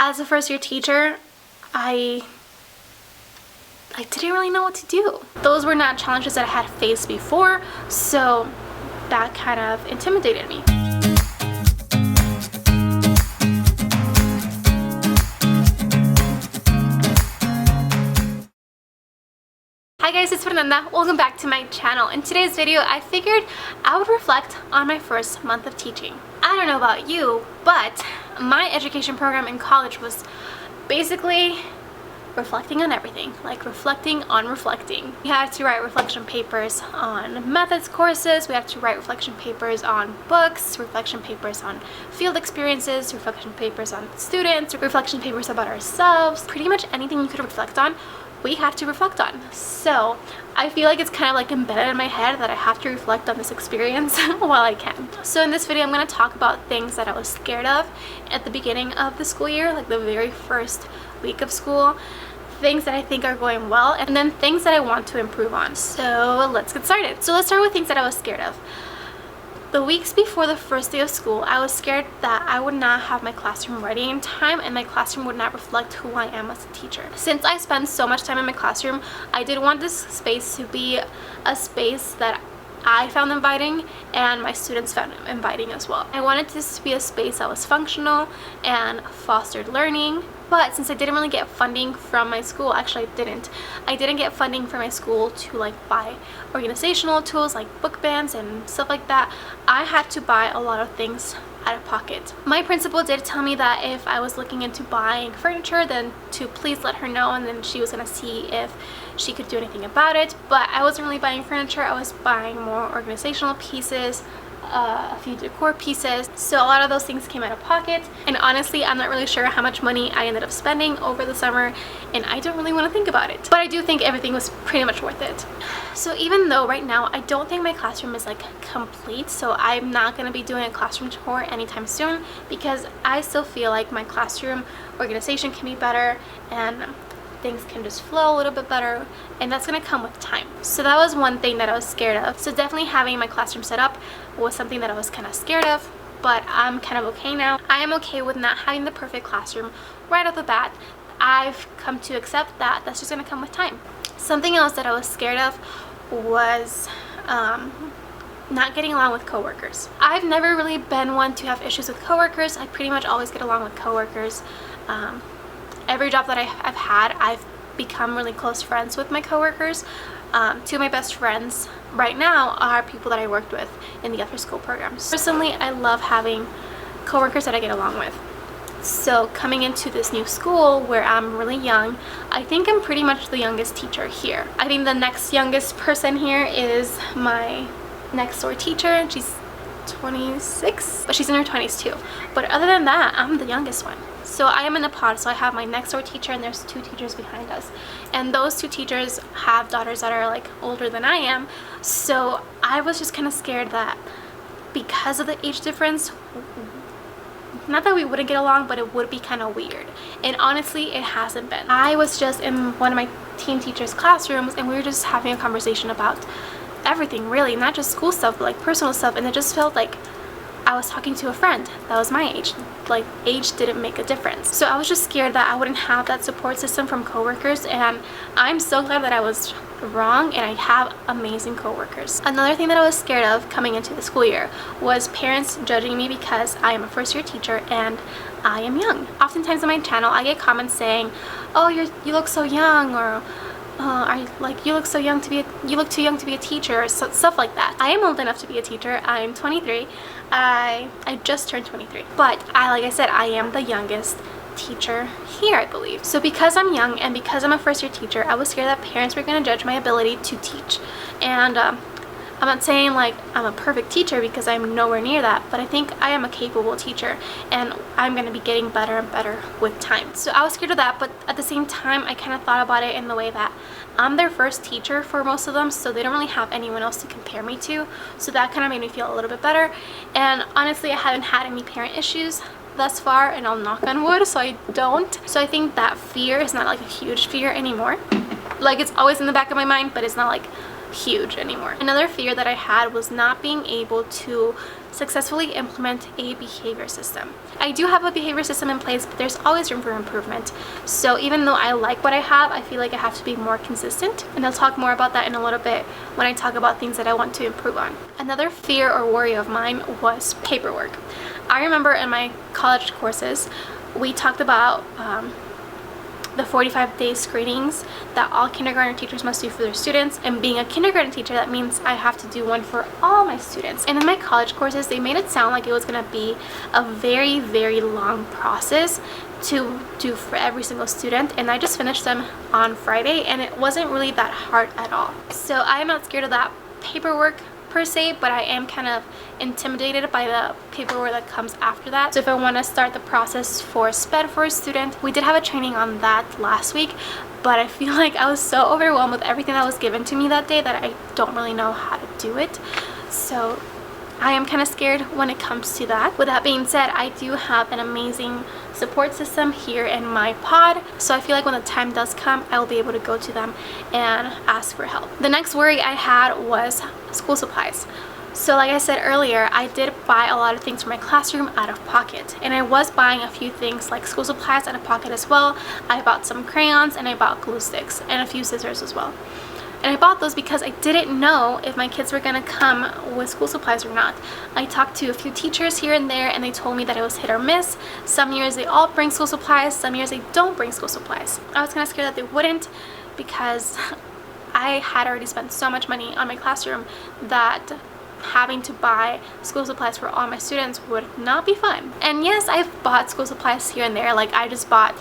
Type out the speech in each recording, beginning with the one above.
As a first year teacher, I didn't really know what to do. Those were not challenges that I had faced before, so that kind of intimidated me. Hi guys, it's Fernanda. Welcome back to my channel. In today's video, I figured I would reflect on my first month of teaching. I don't know about you, but my education program in college was basically reflecting on everything, like reflecting on reflecting. We had to write reflection papers on methods courses, we had to write reflection papers on books, reflection papers on field experiences, reflection papers on students, reflection papers about ourselves. Pretty much anything you could reflect on, we had to reflect on. So I feel like it's kind of like embedded in my head that I have to reflect on this experience while I can. So in this video, I'm going to talk about things that I was scared of at the beginning of the school year, like the very first week of school, things that I think are going well, and then things that I want to improve on. So let's get started. So let's start with things that I was scared of. The weeks before the first day of school, I was scared that I would not have my classroom ready in time and my classroom would not reflect who I am as a teacher. Since I spend so much time in my classroom, I did want this space to be a space that I found inviting and my students found inviting as well. I wanted this to be a space that was functional and fostered learning. But since I didn't really get funding from my school, actually I didn't get funding from my school to like buy organizational tools like book bands and stuff like that, I had to buy a lot of things out of pocket. My principal did tell me that if I was looking into buying furniture, then to please let her know, and then she was gonna see if she could do anything about it. But I wasn't really buying furniture, I was buying more organizational pieces, a few decor pieces, so a lot of those things came out of pocket. And honestly, I'm not really sure how much money I ended up spending over the summer, and I don't really want to think about it, but I do think everything was pretty much worth it. So even though right now I don't think my classroom is like complete, so I'm not going to be doing a classroom tour anytime soon, because I still feel like my classroom organization can be better and things can just flow a little bit better, and that's gonna come with time. So that was one thing that I was scared of. So definitely having my classroom set up was something that I was kind of scared of, but I'm kind of okay now. I am okay with not having the perfect classroom right off the bat. I've come to accept that that's just gonna come with time. Something else that I was scared of was not getting along with coworkers. I've never really been one to have issues with coworkers. I pretty much always get along with coworkers. Every job that I've had, I've become really close friends with my coworkers. Two of my best friends right now are people that I worked with in the after school programs. Personally, I love having coworkers that I get along with. So coming into this new school where I'm really young, I think I'm pretty much the youngest teacher here. I think the next youngest person here is my next door teacher. She's 26, but she's in her 20s too. But other than that, I'm the youngest one. So I am in a pod, so I have my next door teacher and there's two teachers behind us. And those two teachers have daughters that are like older than I am. So I was just kind of scared that because of the age difference, not that we wouldn't get along, but it would be kind of weird. And honestly, it hasn't been. I was just in one of my teen teachers' classrooms and we were just having a conversation about everything, really, not just school stuff, but like personal stuff, and it just felt like I was talking to a friend that was my age. Like, age didn't make a difference. So I was just scared that I wouldn't have that support system from coworkers, and I'm so glad that I was wrong and I have amazing coworkers. Another thing that I was scared of coming into the school year was parents judging me because I am a first year teacher and I am young. Oftentimes on my channel I get comments saying, oh, you look so young, or you look so young to be you look too young to be a teacher, or stuff like that. I am old enough to be a teacher. I'm 23. I just turned 23, but like I said, I am the youngest teacher here, I believe. So because I'm young and because I'm a first year teacher, I was scared that parents were going to judge my ability to teach. And I'm not saying like I'm a perfect teacher, because I'm nowhere near that, but I think I am a capable teacher and I'm going to be getting better and better with time. So I was scared of that, but at the same time I kind of thought about it in the way that I'm their first teacher for most of them, so they don't really have anyone else to compare me to, so that kind of made me feel a little bit better. And honestly, I haven't had any parent issues thus far, and I'll knock on wood so I don't. So I think that fear is not like a huge fear anymore. Like, it's always in the back of my mind, but it's not like huge anymore. Another fear that I had was not being able to successfully implement a behavior system. I do have a behavior system in place, but there's always room for improvement. So even though I like what I have, I feel like I have to be more consistent. And I'll talk more about that in a little bit when I talk about things that I want to improve on. Another fear or worry of mine was paperwork. I remember in my college courses, we talked about the 45-day screenings that all kindergarten teachers must do for their students. And being a kindergarten teacher, that means I have to do one for all my students. And in my college courses, they made it sound like it was gonna be a very, very long process to do for every single student. And I just finished them on Friday, and it wasn't really that hard at all. So I am not scared of that paperwork per se, but I am kind of intimidated by the paperwork that comes after that. So if I want to start the process for SPED for a student, we did have a training on that last week, but I feel like I was so overwhelmed with everything that was given to me that day that I don't really know how to do it. So I am kind of scared when it comes to that. With that being said, I do have an amazing support system here in my pod, so I feel like when the time does come, I will be able to go to them and ask for help. The next worry I had was school supplies. So like I said earlier, I did buy a lot of things for my classroom out of pocket, and I was buying a few things like school supplies out of pocket as well. I bought some crayons, and I bought glue sticks and a few scissors as well. And I bought those because I didn't know if my kids were gonna come with school supplies or not. I talked to a few teachers here and there, and they told me that it was hit or miss. Some years they all bring school supplies, some years they don't bring school supplies. I was kind of scared that they wouldn't, because I had already spent so much money on my classroom that having to buy school supplies for all my students would not be fun. And yes, I've bought school supplies here and there, like I just bought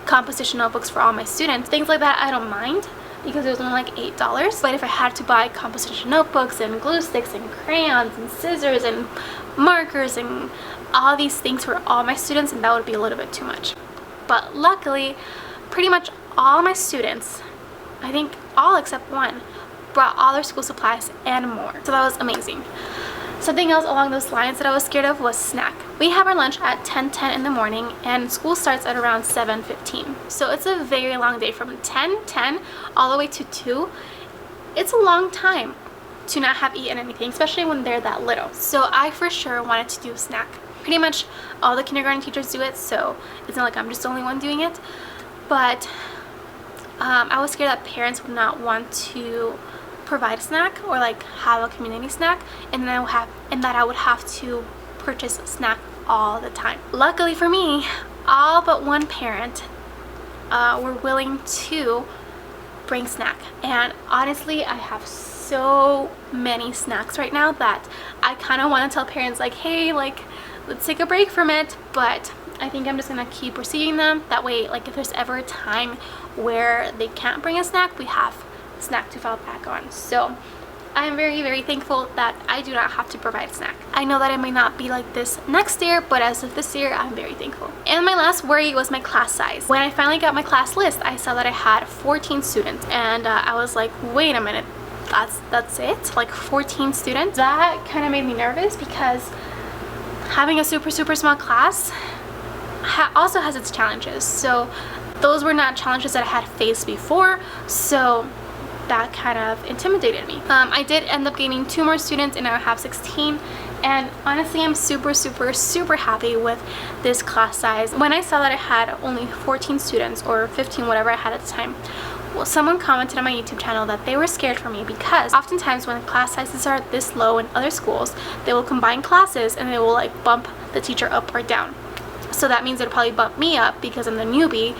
composition notebooks for all my students. Things like that I don't mind, because it was only like $8. But if I had to buy composition notebooks and glue sticks and crayons and scissors and markers and all these things for all my students, and that would be a little bit too much. But luckily, pretty much all my students, I think all except one, brought all their school supplies and more. So that was amazing. Something else along those lines that I was scared of was snack. We have our lunch at 10:10 in the morning, and school starts at around 7:15. So it's a very long day, from 10:10 all the way to 2. It's a long time to not have eaten anything, especially when they're that little. So I for sure wanted to do a snack. Pretty much all the kindergarten teachers do it, so it's not like I'm just the only one doing it. But I was scared that parents would not want to provide a snack or like have a community snack, and then I would have to purchase a snack all the time. Luckily for me, all but one parent were willing to bring snack, and honestly I have so many snacks right now that I kind of want to tell parents like, hey, like let's take a break from it, but I think I'm just gonna keep receiving them. That way, like if there's ever a time where they can't bring a snack, we have a snack to fall back on. So I am very, very thankful that I do not have to provide a snack. I know that it may not be like this next year, but as of this year, I'm very thankful. And my last worry was my class size. When I finally got my class list, I saw that I had 14 students, and I was like, wait a minute, that's it? Like 14 students? That kind of made me nervous, because having a super small class also has its challenges. So those were not challenges that I had faced before, so that kind of intimidated me. I did end up gaining 2 more students, and I have 16, and honestly I'm super happy with this class size. When I saw that I had only 14 students, or 15, whatever I had at the time, well, someone commented on my YouTube channel that they were scared for me, because oftentimes when class sizes are this low in other schools, they will combine classes and they will like bump the teacher up or down. So that means it'll probably bump me up, because I'm the newbie,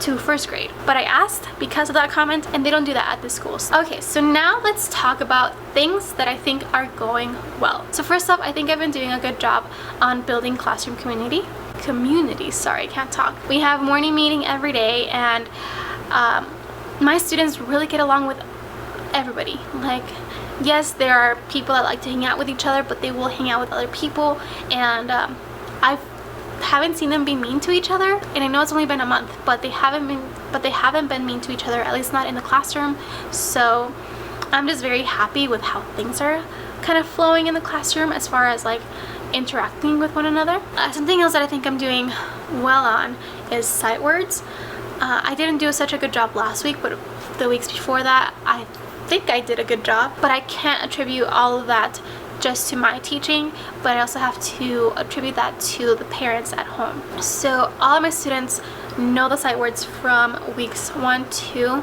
to 1st grade. But I asked because of that comment, and they don't do that at this school. Okay, so now let's talk about things that I think are going well. So first up, I think I've been doing a good job on building classroom community. Sorry, I can't talk. We have morning meeting every day, and my students really get along with everybody. Like, yes, there are people that like to hang out with each other, but they will hang out with other people, and I haven't seen them be mean to each other. And I know it's only been a month, but they haven't been mean to each other, at least not in the classroom. So I'm just very happy with how things are kind of flowing in the classroom as far as like interacting with one another. Something else that I think I'm doing well on is sight words. I didn't do such a good job last week, but the weeks before that I think I did a good job, but I can't attribute all of that just to my teaching, but I also have to attribute that to the parents at home. So all of my students know the sight words from weeks 1, 2,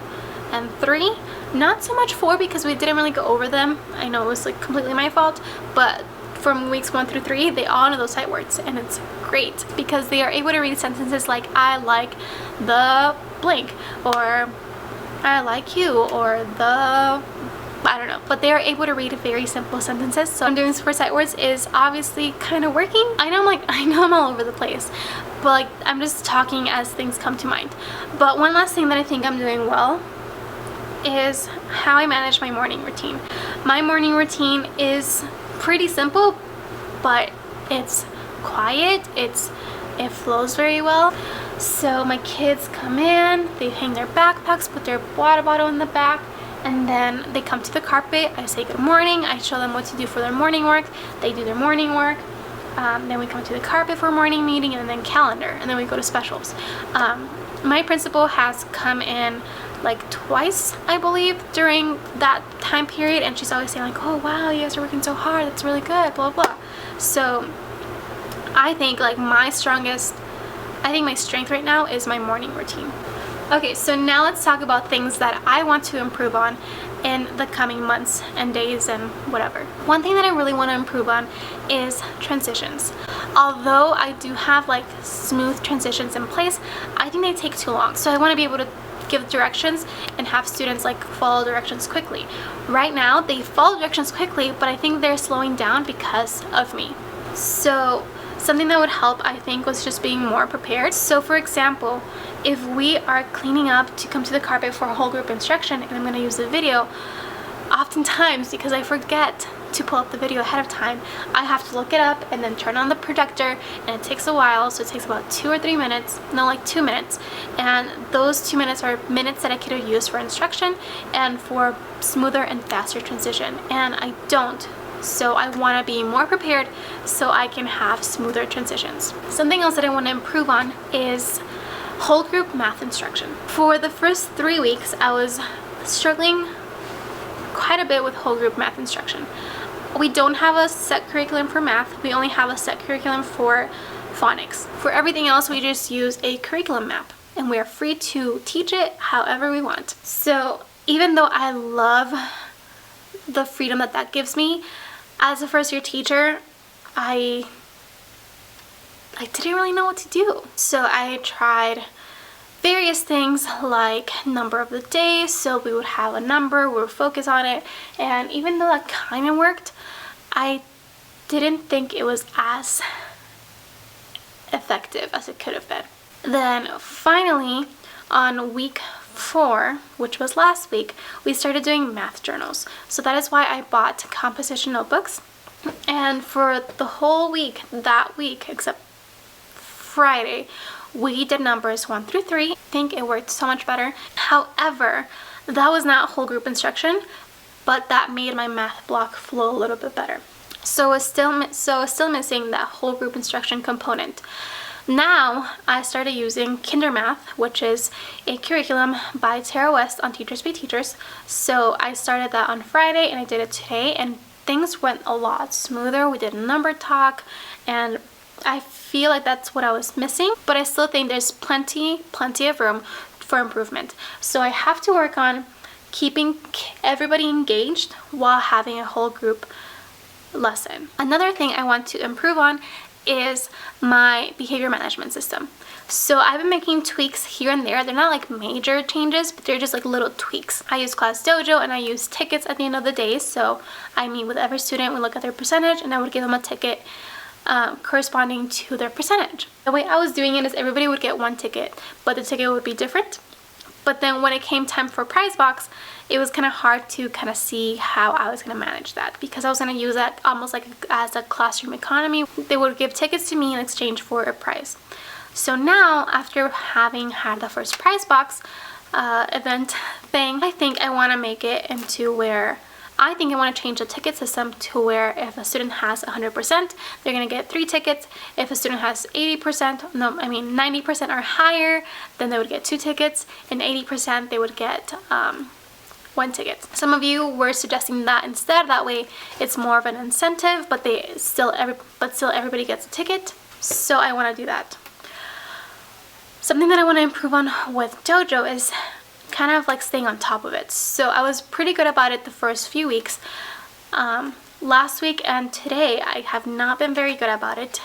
and 3. Not so much 4 because we didn't really go over them. I know it was like completely my fault, but from weeks 1 through 3, they all know those sight words, and it's great because they are able to read sentences like I like the blank, or I like you, or the I don't know, but they are able to read very simple sentences. So I'm doing super sight words is obviously kind of working. I know I'm all over the place, but like I'm just talking as things come to mind. But one last thing that I think I'm doing well is how I manage my morning routine. My morning routine is pretty simple, but it's quiet, it flows very well. So my kids come in, they hang their backpacks, put their water bottle in the back, and then they come to the carpet. I say good morning, I show them what to do for their morning work, they do their morning work, then we come to the carpet for a morning meeting, and then calendar, and then we go to specials. My principal has come in like twice, I believe, during that time period, and she's always saying like, oh wow, you guys are working so hard, that's really good, blah blah. So I think like my strength right now is my morning routine. Okay, so now let's talk about things that I want to improve on in the coming months and days and whatever. One thing that I really want to improve on is transitions. Although I do have like smooth transitions in place, I think they take too long. So I want to be able to give directions and have students like follow directions quickly. Right now they follow directions quickly, but I think they're slowing down because of me. So something that would help, I think, was just being more prepared. So for example, if we are cleaning up to come to the carpet for a whole group instruction and I'm going to use the video, oftentimes because I forget to pull up the video ahead of time, I have to look it up and then turn on the projector, and it takes a while. So it takes about 2 or 3 minutes, no, like 2 minutes, and those 2 minutes are minutes that I could have used for instruction and for smoother and faster transition, and I don't. So I want to be more prepared so I can have smoother transitions. Something else that I want to improve on is whole group math instruction. For the first 3 weeks, I was struggling quite a bit with whole group math instruction. We don't have a set curriculum for math. We only have a set curriculum for phonics. For everything else, we just use a curriculum map, and we are free to teach it however we want. So even though I love the freedom that gives me, as a first year teacher, I didn't really know what to do. So I tried various things like number of the day, so we would have a number, we would focus on it, and even though that kind of worked, I didn't think it was as effective as it could have been. Then finally, on week 4, which was last week, we started doing math journals. So that is why I bought composition notebooks, and for the whole week, that week, except Friday, we did numbers 1 through 3. I think it worked so much better. However, that was not whole group instruction, but that made my math block flow a little bit better. So it's still missing that whole group instruction component. Now I started using Kinder Math, which is a curriculum by Tara West on Teachers Be Teachers. So I started that on Friday and I did it today, and things went a lot smoother. We did a number talk, and I feel like that's what I was missing, but I still think there's plenty of room for improvement. So I have to work on keeping everybody engaged while having a whole group lesson. Another thing I want to improve on is my behavior management system. So I've been making tweaks here and there. They're not like major changes, but they're just like little tweaks. I use Class Dojo and I use tickets at the end of the day. So I meet with every student, we look at their percentage, and I would give them a ticket corresponding to their percentage. The way I was doing it is everybody would get 1 ticket, but the ticket would be different. But then when it came time for prize box, it was kind of hard to kind of see how I was going to manage that, because I was going to use that almost like as a classroom economy. They would give tickets to me in exchange for a prize. So now, after having had the first prize box event thing, I think I want to make it into where I want to change the ticket system to where if a student has 100%, they're going to get 3 tickets. If a student has 90% or higher, then they would get 2 tickets, and 80% they would get one ticket. Some of you were suggesting that instead. That way it's more of an incentive, but still everybody gets a ticket. So I want to do that. Something that I want to improve on with Dojo is kind of like staying on top of it. So I was pretty good about it the first few weeks. Last week and today I have not been very good about it,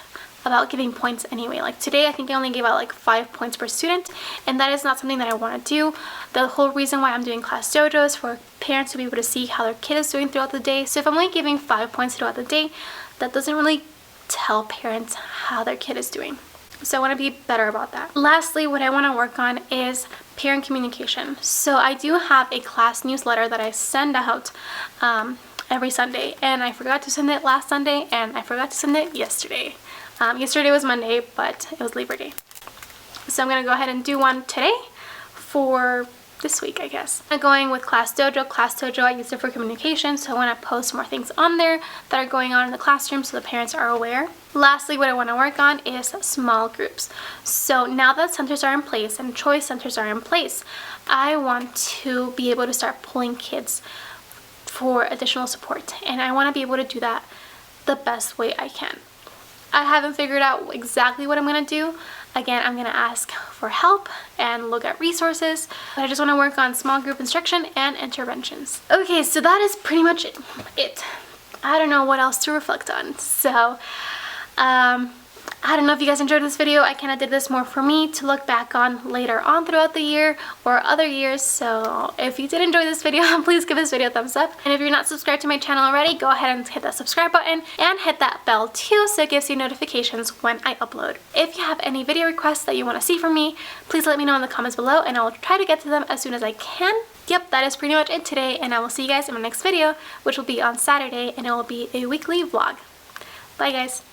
about giving points anyway. Like today I think I only gave out like 5 points per student, and that is not something that I want to do. The whole reason why I'm doing class dojo is for parents to be able to see how their kid is doing throughout the day. So if I'm only giving 5 points throughout the day, that doesn't really tell parents how their kid is doing. So I want to be better about that. Lastly, what I want to work on is parent communication. So I do have a class newsletter that I send out every Sunday, and I forgot to send it last Sunday, and I forgot to send it yesterday. Yesterday was Monday, but it was Labor Day. So I'm going to go ahead and do one today for this week, I guess. I'm going with Class Dojo. Class Dojo, I use it for communication, so I want to post more things on there that are going on in the classroom so the parents are aware. Lastly, what I want to work on is small groups. So now that centers are in place and choice centers are in place, I want to be able to start pulling kids for additional support, and I want to be able to do that the best way I can. I haven't figured out exactly what I'm going to do. Again, I'm going to ask for help and look at resources, but I just want to work on small group instruction and interventions. Okay, so that is pretty much it. I don't know what else to reflect on. So, I don't know if you guys enjoyed this video. I kind of did this more for me to look back on later on throughout the year or other years. So if you did enjoy this video, please give this video a thumbs up. And if you're not subscribed to my channel already, go ahead and hit that subscribe button and hit that bell too, so it gives you notifications when I upload. If you have any video requests that you want to see from me, please let me know in the comments below, and I will try to get to them as soon as I can. Yep, that is pretty much it today, and I will see you guys in my next video, which will be on Saturday, and it will be a weekly vlog. Bye guys.